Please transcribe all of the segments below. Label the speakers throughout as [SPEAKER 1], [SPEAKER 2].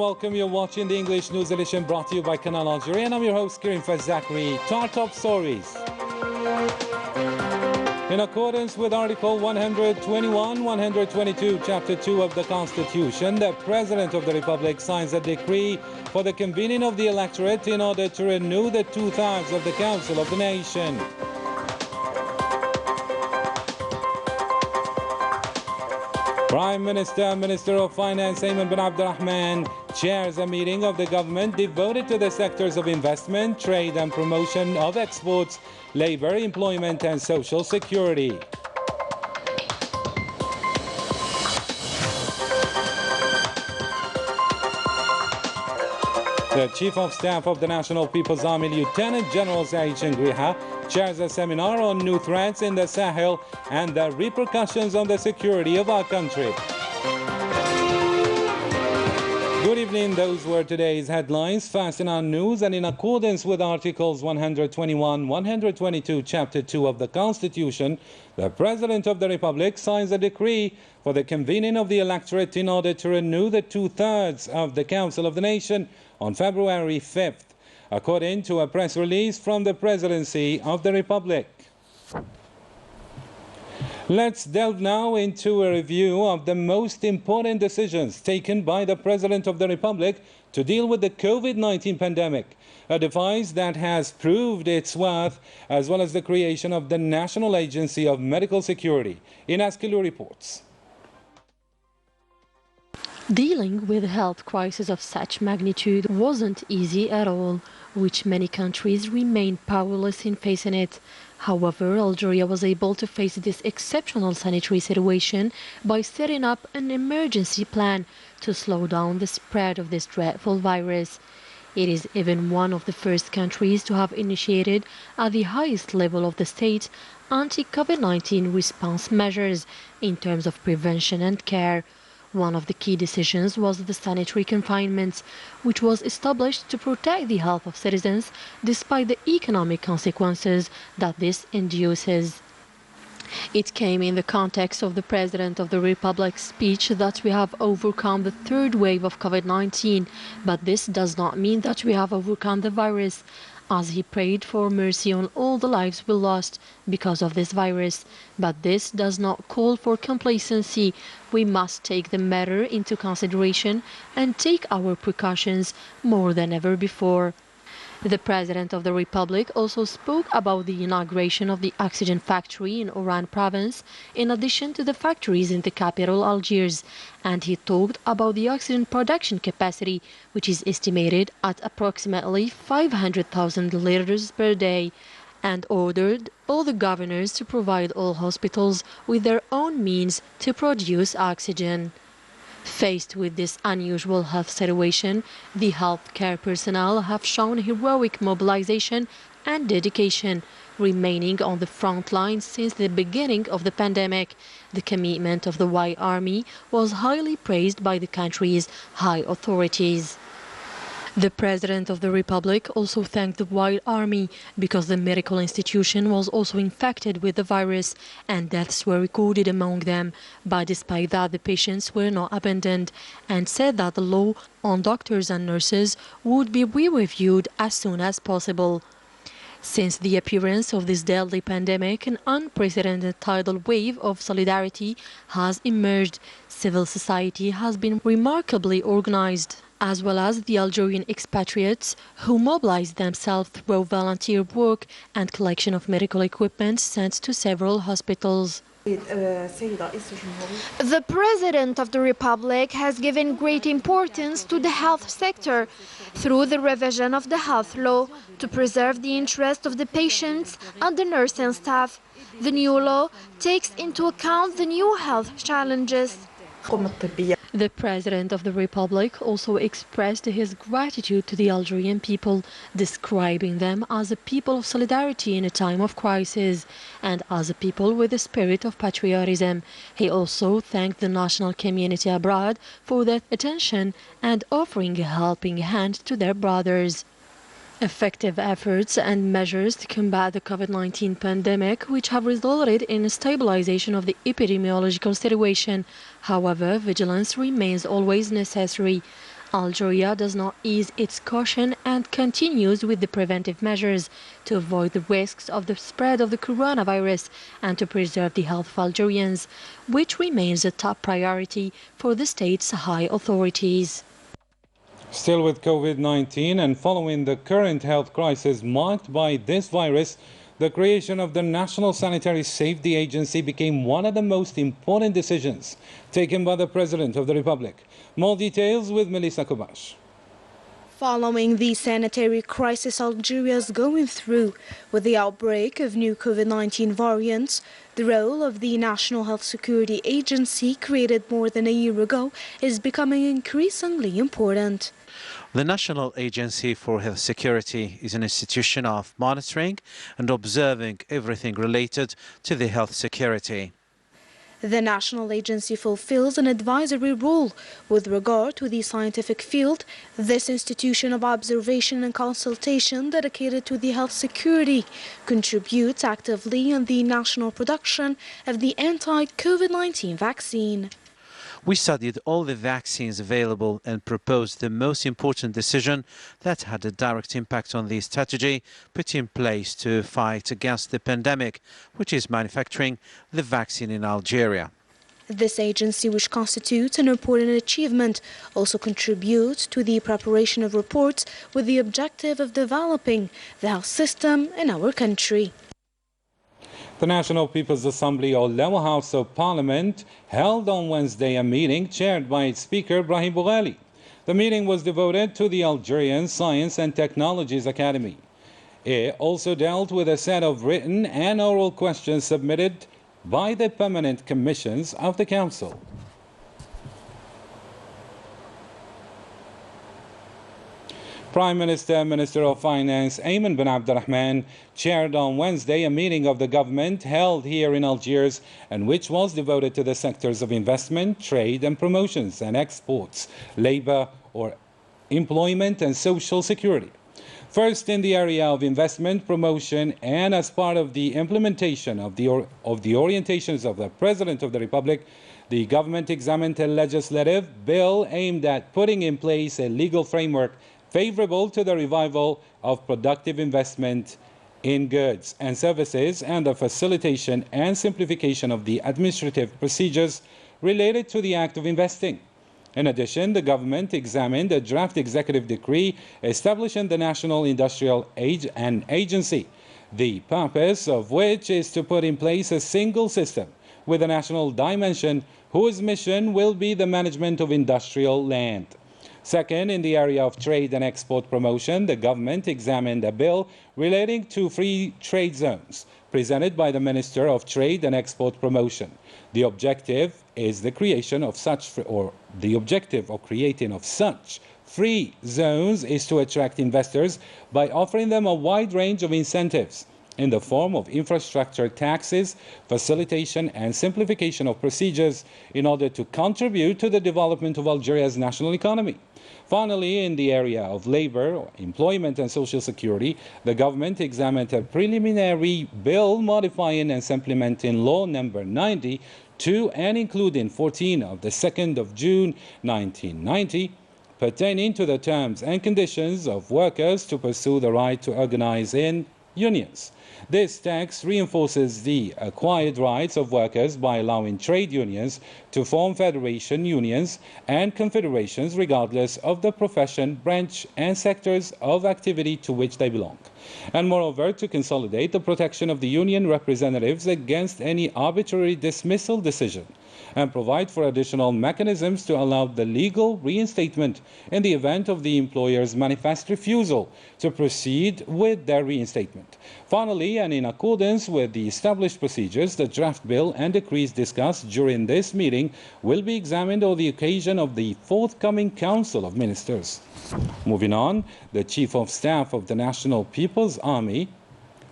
[SPEAKER 1] welcome. You're watching the English News Edition brought to you by Canal Algérie, and I'm your host, Karim Fazakri. To our top stories. In accordance with Article 121, 122, Chapter 2 of the Constitution, the President of the Republic signs a decree for the convening of the electorate in order to renew the two-thirds of the Council of the Nation. Prime Minister, Minister of Finance Ayman bin Abdurrahman chairs a meeting of the government devoted to the sectors of investment, trade and promotion of exports, labor, employment and social security. The Chief of Staff of the National People's Army, Lieutenant General Zaid Chengriha, chairs a seminar on new threats in the Sahel and the repercussions on the security of our country. Good evening, those were today's headlines. First in our news, and in accordance with Articles 121, 122, Chapter 2 of the Constitution, the President of the Republic signs a decree for the convening of the electorate in order to renew the two-thirds of the Council of the Nation on February 5th, according to a press release from the Presidency of the Republic. Let's delve now into a review of the most important decisions taken by the President of the Republic to deal with the COVID-19 pandemic, a device that has proved its worth, as well as the creation of the National Agency of Medical Security. Ines Kilu reports.
[SPEAKER 2] Dealing with a health crisis of such magnitude wasn't easy at all, which many countries remain powerless in facing it. However, Algeria was able to face this exceptional sanitary situation by setting up an emergency plan to slow down the spread of this dreadful virus. It is even one of the first countries to have initiated, at the highest level of the state, anti-COVID-19 response measures in terms of prevention and care. One of the key decisions was the sanitary confinement, which was established to protect the health of citizens despite the economic consequences that this induces. It came in the context of the President of the Republic's speech that we have overcome the third wave of COVID-19, but this does not mean that we have overcome the virus, as he prayed for mercy on all the lives we lost because of this virus. But this does not call for complacency. We must take the matter into consideration and take our precautions more than ever before. The President of the Republic also spoke about the inauguration of the oxygen factory in Oran province, in addition to the factories in the capital Algiers, and he talked about the oxygen production capacity, which is estimated at approximately 500,000 liters per day, and ordered all the governors to provide all hospitals with their own means to produce oxygen. Faced with this unusual health situation, the healthcare personnel have shown heroic mobilization and dedication, remaining on the front line since the beginning of the pandemic. The commitment of the White Army was highly praised by the country's high authorities. The President of the Republic also thanked the White Army because the medical institution was also infected with the virus and deaths were recorded among them. But despite that, the patients were not abandoned, and said that the law on doctors and nurses would be re-reviewed as soon as possible. Since the appearance of this deadly pandemic, an unprecedented tidal wave of solidarity has emerged. Civil society has been remarkably organized, as well as the Algerian expatriates who mobilized themselves through volunteer work and collection of medical equipment sent to several hospitals.
[SPEAKER 3] The President of the Republic has given great importance to the health sector through the revision of the health law to preserve the interest of the patients and the nursing staff. The new law takes into account the new health challenges.
[SPEAKER 2] The President of the Republic also expressed his gratitude to the Algerian people, describing them as a people of solidarity in a time of crisis and as a people with a spirit of patriotism. He also thanked the national community abroad for their attention and offering a helping hand to their brothers. Effective efforts and measures to combat the COVID-19 pandemic, which have resulted in a stabilization of the epidemiological situation. However, vigilance remains always necessary. Algeria does not ease its caution and continues with the preventive measures to avoid the risks of the spread of the coronavirus and to preserve the health of Algerians, which remains a top priority for the state's high authorities.
[SPEAKER 1] Still with COVID-19 and following the current health crisis marked by this virus, the creation of the National Sanitary Safety Agency became one of the most important decisions taken by the President of the Republic. More details with Melissa Kubash.
[SPEAKER 4] Following the sanitary crisis Algeria is going through with the outbreak of new COVID-19 variants, the role of the National Health Security Agency, created more than a year ago, is becoming increasingly important.
[SPEAKER 5] The National Agency for Health Security is an institution of monitoring and observing everything related to the health security.
[SPEAKER 4] The National Agency fulfills an advisory role with regard to the scientific field. This institution of observation and consultation dedicated to the health security contributes actively in the national production of the anti-COVID-19 vaccine.
[SPEAKER 5] We studied all the vaccines available and proposed the most important decision that had a direct impact on the strategy put in place to fight against the pandemic, which is manufacturing the vaccine in Algeria.
[SPEAKER 4] This agency, which constitutes an important achievement, also contributes to the preparation of reports with the objective of developing the health system in our country.
[SPEAKER 1] The National People's Assembly, or Lower House of Parliament, held on Wednesday a meeting chaired by its Speaker, Brahim Boughali. The meeting was devoted to the Algerian Science and Technologies Academy. It also dealt with a set of written and oral questions submitted by the permanent commissions of the Council. Prime Minister, Minister of Finance Ayman bin Abdurrahman chaired on Wednesday a meeting of the government held here in Algiers and which was devoted to the sectors of investment, trade and promotions and exports, labor or employment and social security. First, in the area of investment promotion and as part of the implementation of the orientations of the President of the Republic, the government examined a legislative bill aimed at putting in place a legal framework favorable to the revival of productive investment in goods and services and the facilitation and simplification of the administrative procedures related to the act of investing. In addition, the government examined a draft executive decree establishing the National Industrial Agency, the purpose of which is to put in place a single system with a national dimension whose mission will be the management of industrial land. Second, in the area of trade and export promotion, the government examined a bill relating to free trade zones presented by the Minister of Trade and Export Promotion. The objective is the creation of such free zones is to attract investors by offering them a wide range of incentives in the form of infrastructure taxes, facilitation and simplification of procedures in order to contribute to the development of Algeria's national economy. Finally, in the area of labor, employment and social security, the government examined a preliminary bill modifying and supplementing Law Number 90 to and including 14 of the 2nd of June 1990, pertaining to the terms and conditions of workers to pursue the right to organize in unions. This text reinforces the acquired rights of workers by allowing trade unions to form federation unions and confederations regardless of the profession, branch and sectors of activity to which they belong, and moreover to consolidate the protection of the union representatives against any arbitrary dismissal decision and provide for additional mechanisms to allow the legal reinstatement in the event of the employer's manifest refusal to proceed with their reinstatement. Finally, and in accordance with the established procedures, the draft bill and decrees discussed during this meeting will be examined on the occasion of the forthcoming Council of Ministers. Moving on, the Chief of Staff of the National People's Army,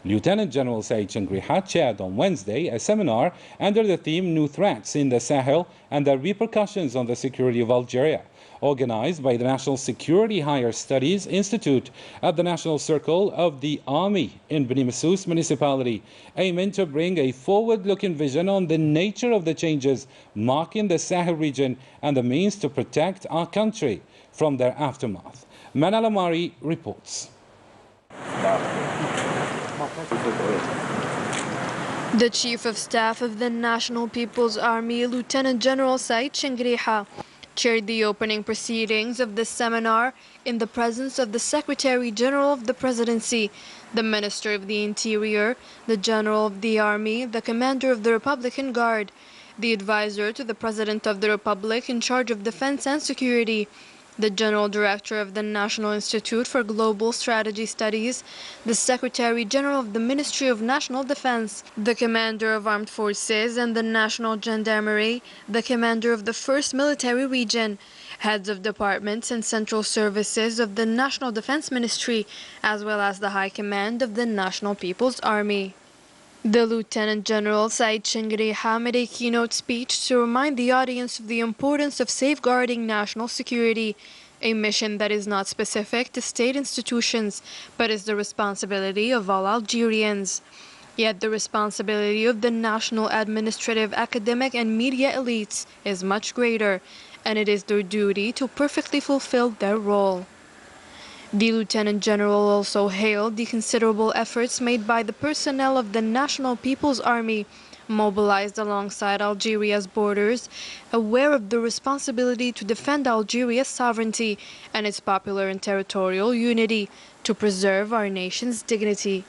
[SPEAKER 1] Lieutenant General Said Changriha, chaired on Wednesday a seminar under the theme New Threats in the Sahel and Their Repercussions on the Security of Algeria. organized by the National Security Higher Studies Institute at the National Circle of the Army in Beni Masous municipality, aiming to bring a forward-looking vision on the nature of the changes marking the Sahel region and the means to protect our country from their aftermath. Manal Amari reports.
[SPEAKER 6] The Chief of Staff of the National People's Army, Lieutenant General Said Chengriha, chaired the opening proceedings of this seminar in the presence of the Secretary General of the Presidency, the Minister of the Interior, the General of the Army, the Commander of the Republican Guard, the Advisor to the President of the Republic in charge of Defense and Security, the General Director of the National Institute for Global Strategy Studies, the Secretary General of the Ministry of National Defense, the Commander of Armed Forces and the National Gendarmerie, the Commander of the 1st Military Region, heads of departments and central services of the National Defense Ministry, as well as the High Command of the National People's Army. The Lieutenant General Said Chengriha made a keynote speech to remind the audience of the importance of safeguarding national security, a mission that is not specific to state institutions, but is the responsibility of all Algerians. Yet the responsibility of the national administrative, academic and media elites is much greater, and it is their duty to perfectly fulfill their role. The Lieutenant General also hailed the considerable efforts made by the personnel of the National People's Army, mobilized alongside Algeria's borders, aware of the responsibility to defend Algeria's sovereignty and its popular and territorial unity, to preserve our nation's dignity.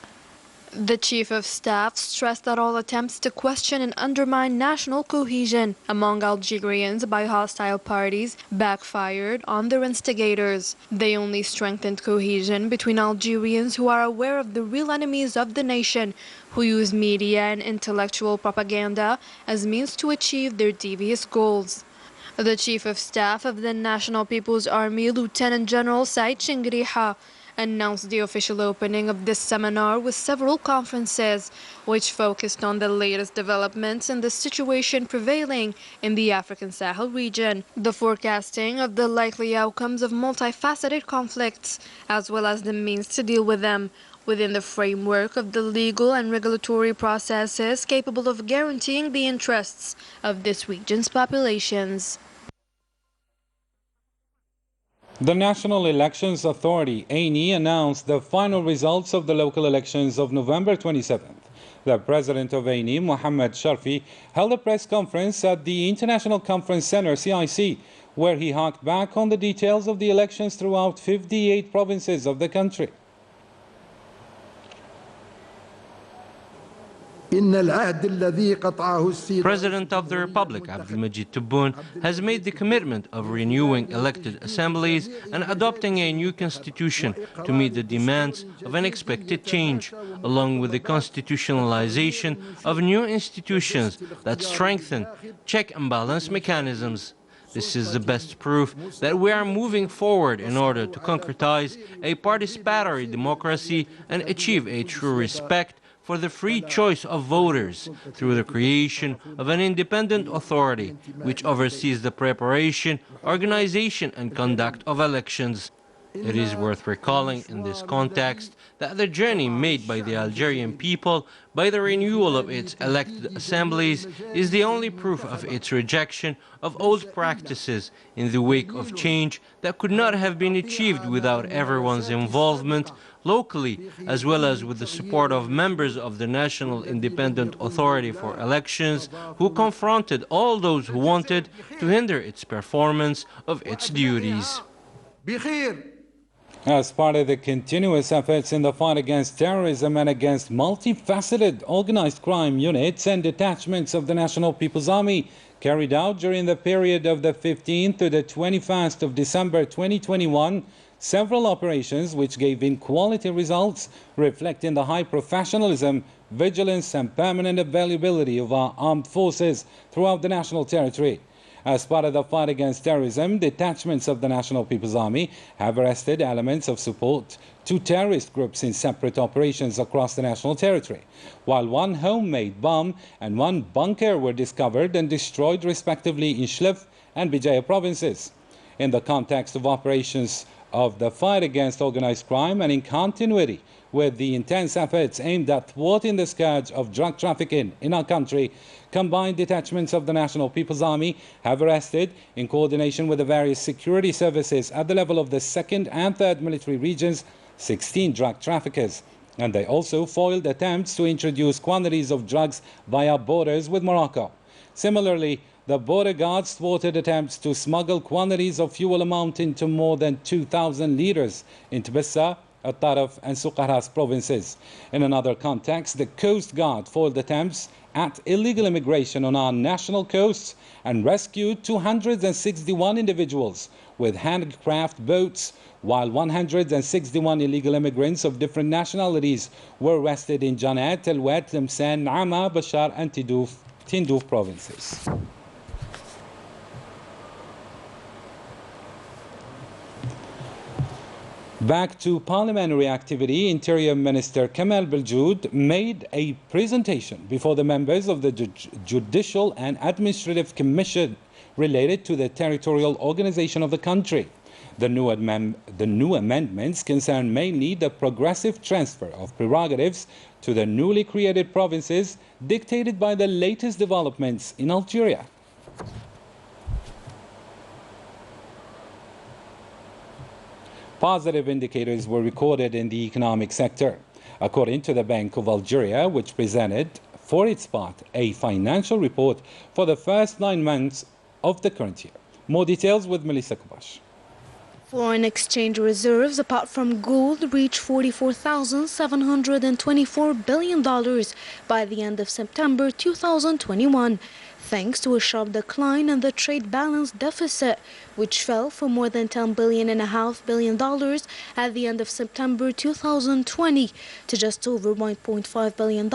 [SPEAKER 6] The Chief of Staff stressed that all attempts to question and undermine national cohesion among Algerians by hostile parties backfired on their instigators. They only strengthened cohesion between Algerians who are aware of the real enemies of the nation, who use media and intellectual propaganda as means to achieve their devious goals. The Chief of Staff of the National People's Army, Lieutenant General Said Chengriha, announced the official opening of this seminar with several conferences, which focused on the latest developments and the situation prevailing in the African Sahel region, the forecasting of the likely outcomes of multifaceted conflicts, as well as the means to deal with them, within the framework of the legal and regulatory processes capable of guaranteeing the interests of this region's populations.
[SPEAKER 1] The National Elections Authority, ANI, announced the final results of the local elections of November 27th. The president of ANI, Mohamed Sharfi, held a press conference at the International Conference Center, CIC, where he harked back on the details of the elections throughout 58 provinces of the country.
[SPEAKER 7] President of the Republic, Abdelmajid Tebboune, has made the commitment of renewing elected assemblies and adopting a new constitution to meet the demands of an expected change, along with the constitutionalization of new institutions that strengthen check and balance mechanisms. This is the best proof that we are moving forward in order to concretize a participatory democracy and achieve a true respect for the free choice of voters through the creation of an independent authority which oversees the preparation, organization and conduct of elections. It is worth recalling in this context that the journey made by the Algerian people by the renewal of its elected assemblies is the only proof of its rejection of old practices in the wake of change that could not have been achieved without everyone's involvement locally, as well as with the support of members of the National Independent Authority for Elections, who confronted all those who wanted to hinder its performance of its duties.
[SPEAKER 1] As part of the continuous efforts in the fight against terrorism and against multifaceted organized crime units and detachments of the National People's Army carried out during the period of the 15th to the 21st of December 2021, several operations which gave in quality results reflecting the high professionalism, vigilance and permanent availability of our armed forces throughout the national territory. As part of the fight against terrorism, detachments of the National People's Army have arrested elements of support to terrorist groups in separate operations across the national territory, while one homemade bomb and one bunker were discovered and destroyed respectively in Shlef and Bijaya provinces. in the context of operations of the fight against organized crime and in continuity with the intense efforts aimed at thwarting the scourge of drug trafficking in our country, combined detachments of the National People's Army have arrested, in coordination with the various security services at the level of the 2nd and 3rd military regions, 16 drug traffickers. And they also foiled attempts to introduce quantities of drugs via borders with Morocco. Similarly, the border guards thwarted attempts to smuggle quantities of fuel amounting to more than 2,000 litres into Bissa, Al-Taraf and Suqaras provinces. In another context, the Coast Guard foiled attempts at illegal immigration on our national coasts and rescued 261 individuals with handcraft boats, while 161 illegal immigrants of different nationalities were arrested in Janat, Telwet, Tlemcen, Nama, Bashar and Tindouf provinces. Back to parliamentary activity, Interior Minister Canal made a presentation before the members of the Judicial and Administrative Commission related to the territorial organization of the country. The new amendments concern mainly the progressive transfer of prerogatives to the newly created provinces dictated by the latest developments in Algeria. Positive indicators were recorded in the economic sector. According to the Bank of Algeria, which presented for its part a financial report for the first 9 months of the current year. More details with Melissa Kubash.
[SPEAKER 4] Foreign exchange reserves, apart from gold, reached $44,724 billion by the end of September 2021. Thanks to a sharp decline in the trade balance deficit, which fell from more than $10.5 billion at the end of September 2020 to just over $1.5 billion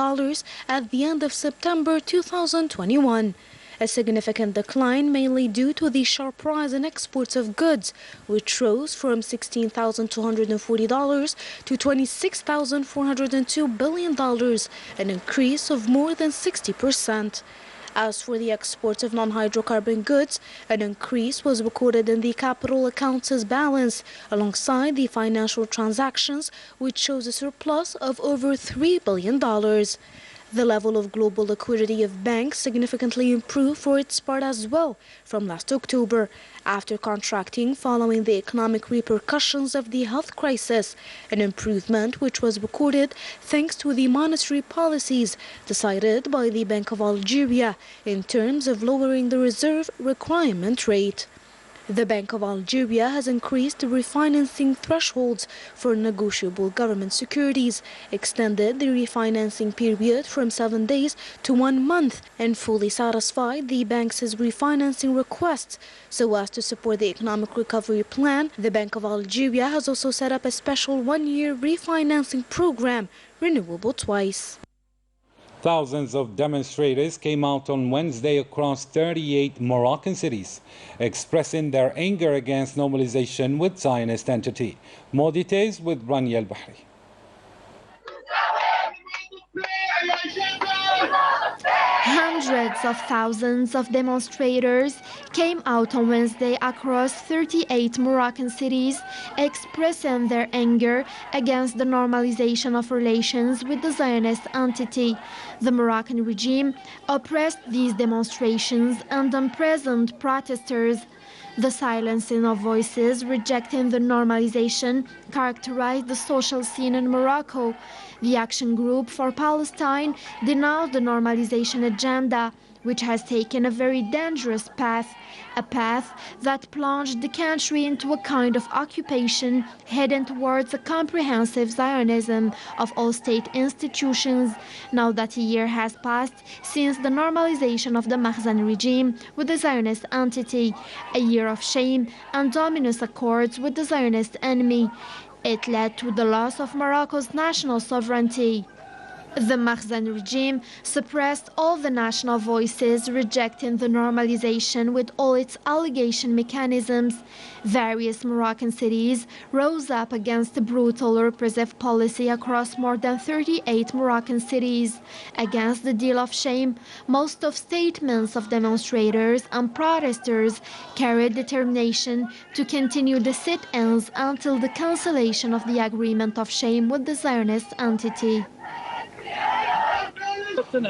[SPEAKER 4] at the end of September 2021. A significant decline mainly due to the sharp rise in exports of goods, which rose from $16,240 to $26,402 billion, an increase of more than 60%. As for the exports of non-hydrocarbon goods, an increase was recorded in the capital accounts balance, alongside the financial transactions, which shows a surplus of over $3 billion. The level of global liquidity of banks significantly improved for its part as well from last October, after contracting following the economic repercussions of the health crisis, an improvement which was recorded thanks to the monetary policies decided by the Bank of Algeria in terms of lowering the reserve requirement rate. The Bank of Algeria has increased the refinancing thresholds for negotiable government securities, extended the refinancing period from 7 days to 1 month, and fully satisfied the bank's refinancing requests so as to support the economic recovery plan. The Bank of Algeria has also set up a special 1-year refinancing program, renewable twice.
[SPEAKER 1] Thousands of demonstrators came out on Wednesday across 38 Moroccan cities, expressing their anger against normalization with Zionist entity. More details with Rania Al-Bahri.
[SPEAKER 3] Hundreds of thousands of demonstrators came out on Wednesday across 38 Moroccan cities, expressing their anger against the normalization of relations with the Zionist entity. The Moroccan regime oppressed these demonstrations and imprisoned protesters. The silencing of voices rejecting the normalization characterized the social scene in Morocco. The Action Group for Palestine denounced the normalization agenda, which has taken a very dangerous path, a path that plunged the country into a kind of occupation heading towards a comprehensive Zionism of all state institutions. Now that a year has passed since the normalization of the Makhzani regime with the Zionist entity, a year of shame and ominous accords with the Zionist enemy. It led to the loss of Morocco's national sovereignty. The Makhzen regime suppressed all the national voices, rejecting the normalization with all its allegation mechanisms. Various Moroccan cities rose up against the brutal repressive policy across more than 38 Moroccan cities. Against the deal of shame, most of statements of demonstrators and protesters carried determination to continue the sit-ins until the cancellation of the agreement of shame with the Zionist entity.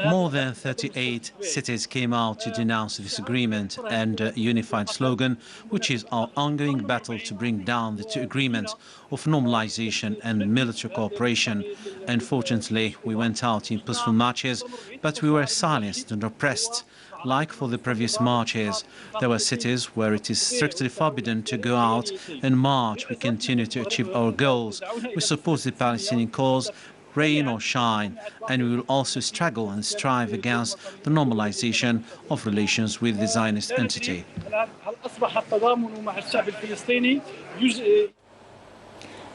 [SPEAKER 5] More than 38 cities came out to denounce this agreement and a unified slogan, which is our ongoing battle to bring down the two agreements of normalization and military cooperation. Unfortunately, we went out in peaceful marches, but we were silenced and oppressed. Like for the previous marches, there were cities where it is strictly forbidden to go out and march. We continue to achieve our goals. We support the Palestinian cause, rain or shine, and we will also struggle and strive against the normalization of relations with the Zionist entity.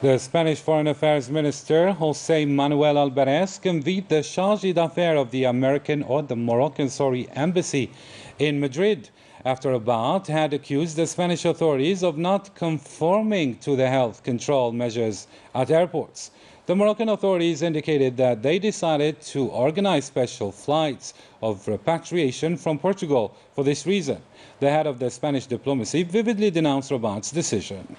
[SPEAKER 1] The Spanish Foreign Affairs Minister, José Manuel Alvarez, convened the chargé d'affaires of the Moroccan embassy in Madrid after Abad had accused the Spanish authorities of not conforming to the health control measures at airports. The Moroccan authorities indicated that they decided to organize special flights of repatriation from Portugal for this reason. The head of the Spanish diplomacy vividly denounced Rabat's decision.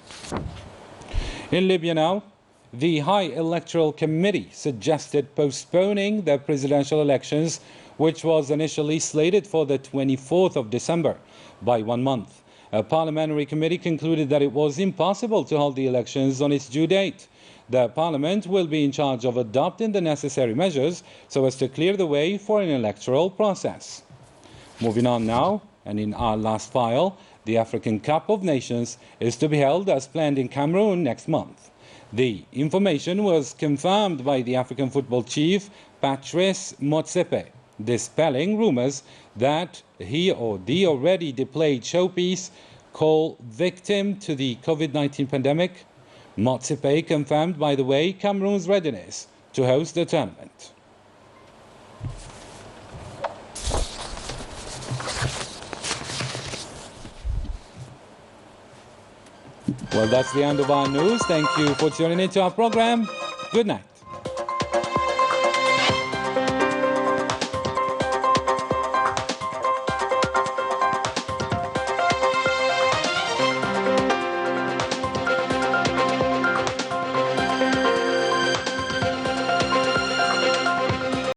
[SPEAKER 1] In Libya now, the High Electoral Committee suggested postponing the presidential elections, which was initially slated for the 24th of December, by 1 month. A parliamentary committee concluded that it was impossible to hold the elections on its due date. The Parliament will be in charge of adopting the necessary measures so as to clear the way for an electoral process. Moving on now, and in our last file, the African Cup of Nations is to be held as planned in Cameroon next month. The information was confirmed by the African football chief, Patrice Motsepe, dispelling rumors that he or the already deployed showpiece called victim to the COVID-19 pandemic. Motsepe confirmed, by the way, Cameroon's readiness to host the tournament. Well, that's the end of our news. Thank you for tuning into our program. Good night.